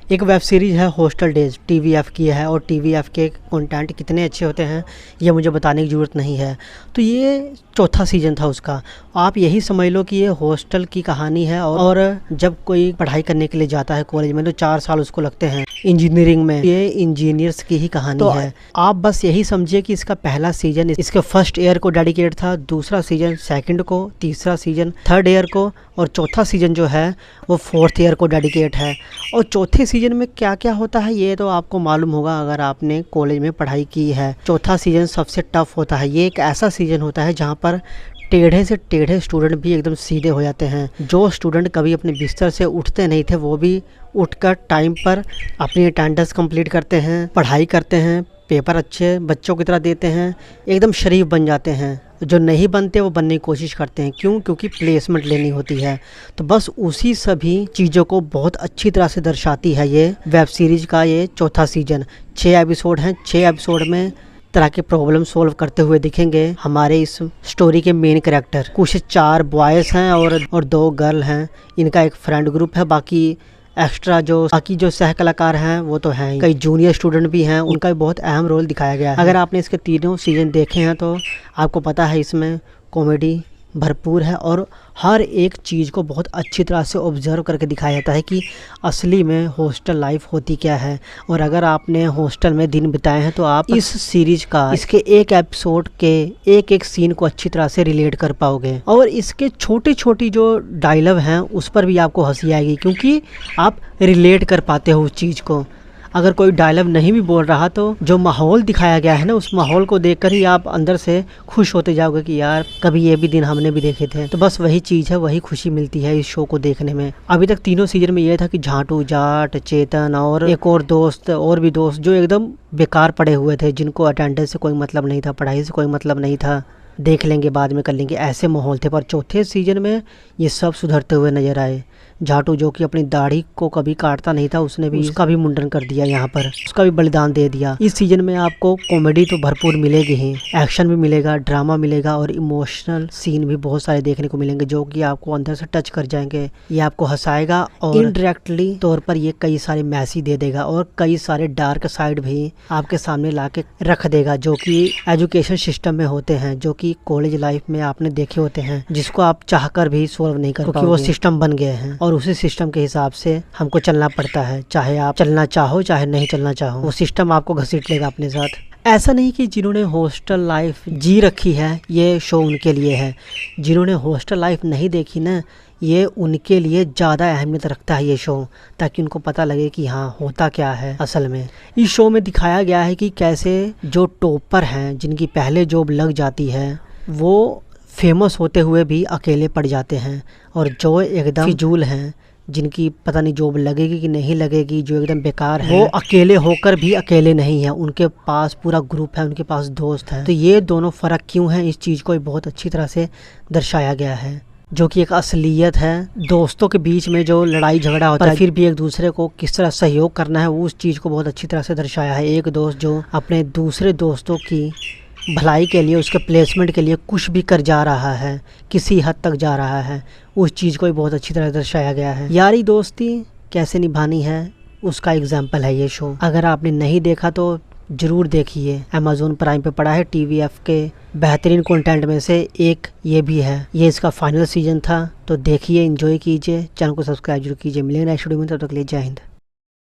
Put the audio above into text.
एक web series है hostel days, TVF की है और टीवीएफ के कंटेंट कितने अच्छे होते हैं ये मुझे बताने की ज़रूरत नहीं है। तो ये चौथा सीज़न था उसका। आप यही समझ लो कि ये हॉस्टल की कहानी है और जब कोई पढ़ाई करने के लिए जाता है कॉलेज में तो 4 साल उसको लगते हैं इंजीनियरिंग में। ये इंजीनियर्स की ही कहानी तो है। आप बस यही समझिए कि इसका पहला सीज़न इसके फर्स्ट ईयर को डेडिकेट था, दूसरा सीज़न सेकंड को, तीसरा सीज़न थर्ड ईयर को और चौथा सीज़न जो है वो फोर्थ ईयर को डेडिकेट है। और चौथे सीज़न में क्या क्या होता है ये तो आपको मालूम होगा अगर आपने कॉलेज में पढ़ाई की है। चौथा सीज़न सबसे टफ होता है। ये एक ऐसा सीज़न होता है जहाँ पर टेढ़े से टेढ़े स्टूडेंट भी एकदम सीधे हो जाते हैं। जो स्टूडेंट कभी अपने बिस्तर से उठते नहीं थे वो भी उठकर टाइम पर अपनी अटेंडेंस कंप्लीट करते हैं, पढ़ाई करते हैं, पेपर अच्छे बच्चों की तरह देते हैं, एकदम शरीफ बन जाते हैं। जो नहीं बनते वो बनने की कोशिश करते हैं। क्यों? क्योंकि प्लेसमेंट लेनी होती है। तो बस उसी सभी चीज़ों को बहुत अच्छी तरह से दर्शाती है ये वेब सीरीज़ का ये चौथा सीज़न। 6 एपिसोड हैं। 6 एपिसोड में तरह के प्रॉब्लम सॉल्व करते हुए दिखेंगे हमारे इस स्टोरी के मेन कैरेक्टर। कुछ 4 बॉयज़ हैं और 2 गर्ल हैं। इनका एक फ्रेंड ग्रुप है। बाकी जो सह कलाकार हैं वो तो हैं। कई जूनियर स्टूडेंट भी हैं, उनका भी बहुत अहम रोल दिखाया गया है। अगर आपने इसके तीनों सीजन देखे हैं तो आपको पता है इसमें कॉमेडी भरपूर है और हर एक चीज़ को बहुत अच्छी तरह से ऑब्जर्व करके दिखाया जाता है कि असली में हॉस्टल लाइफ होती क्या है। और अगर आपने हॉस्टल में दिन बिताए हैं तो आप इस सीरीज का इसके एक एपिसोड के एक एक सीन को अच्छी तरह से रिलेट कर पाओगे। और इसके छोटी छोटी जो डायलॉग हैं उस पर भी आपको हंसी आएगी क्योंकि आप रिलेट कर पाते हो उस चीज़ को। अगर कोई डायलॉग नहीं भी बोल रहा तो जो माहौल दिखाया गया है ना उस माहौल को देखकर ही आप अंदर से खुश होते जाओगे कि यार कभी ये भी दिन हमने भी देखे थे। तो बस वही चीज़ है, वही खुशी मिलती है इस शो को देखने में। अभी तक तीनों सीजन में ये था कि झाटू, जाट, चेतन और एक और दोस्त और भी दोस्त जो एकदम बेकार पड़े हुए थे, जिनको अटेंडेंस से कोई मतलब नहीं था, पढ़ाई से कोई मतलब नहीं था, देख लेंगे बाद में कर लेंगे, ऐसे माहौल थे। पर चौथे सीजन में ये सब सुधरते हुए नजर आए। झाटू जो कि अपनी दाढ़ी को कभी काटता नहीं था उसने भी उसका भी मुंडन कर दिया, यहाँ पर उसका भी बलिदान दे दिया। इस सीजन में आपको कॉमेडी तो भरपूर मिलेगी ही, एक्शन भी मिलेगा, ड्रामा मिलेगा और इमोशनल सीन भी बहुत सारे देखने को मिलेंगे जो कि आपको अंदर से टच कर जाएंगे। ये आपको हंसाएगा और इनडायरेक्टली तौर पर ये कई सारे मैसेज दे देगा और कई सारे डार्क साइड भी आपके सामने ला के रख देगा जो कि एजुकेशन सिस्टम में होते हैं, जो कि कॉलेज लाइफ में आपने देखे होते हैं, जिसको आप चाहकर भी सॉल्व नहीं कर पाओगे क्योंकि वो सिस्टम बन गए हैं और उसी सिस्टम के हिसाब से हमको चलना पड़ता है। चाहे आप चलना चाहो चाहे नहीं चलना चाहो, वो सिस्टम आपको घसीट लेगा अपने साथ। ऐसा नहीं कि जिन्होंने हॉस्टल लाइफ जी रखी है ये शो उनके लिए है। जिन्होंने हॉस्टल लाइफ नहीं देखी ना ये उनके लिए ज़्यादा अहमियत रखता है ये शो, ताकि उनको पता लगे कि हाँ होता क्या है असल में। इस शो में दिखाया गया है कि कैसे जो टॉपर हैं जिनकी पहले जॉब लग जाती है वो फेमस होते हुए भी अकेले पड़ जाते हैं और जो एकदम फिजूल हैं जिनकी पता नहीं जॉब लगेगी कि नहीं लगेगी, जो एकदम बेकार है, वो अकेले होकर भी अकेले नहीं है, उनके पास पूरा ग्रुप है, उनके पास दोस्त हैं। तो ये दोनों फ़र्क क्यों है इस चीज़ को बहुत अच्छी तरह से दर्शाया गया है, जो कि एक असलियत है। दोस्तों के बीच में जो लड़ाई झगड़ा होता है फिर भी एक दूसरे को किस तरह सहयोग करना है वो उस चीज़ को बहुत अच्छी तरह से दर्शाया है। एक दोस्त जो अपने दूसरे दोस्तों की भलाई के लिए, उसके प्लेसमेंट के लिए कुछ भी कर जा रहा है, किसी हद तक जा रहा है, उस चीज़ को भी बहुत अच्छी तरह दर्शाया गया है। यारी दोस्ती कैसे निभानी है उसका एग्जाम्पल है ये शो। अगर आपने नहीं देखा तो ज़रूर देखिए। अमेज़न प्राइम पे पड़ा है। टीवीएफ के बेहतरीन कंटेंट में से एक ये भी है। ये इसका फाइनल सीजन था तो देखिए, एंजॉय कीजिए, चैनल को सब्सक्राइब जरूर कीजिए। मिलेंगे नेक्स्ट वीडियो में, तब तक के लिए जय हिंद।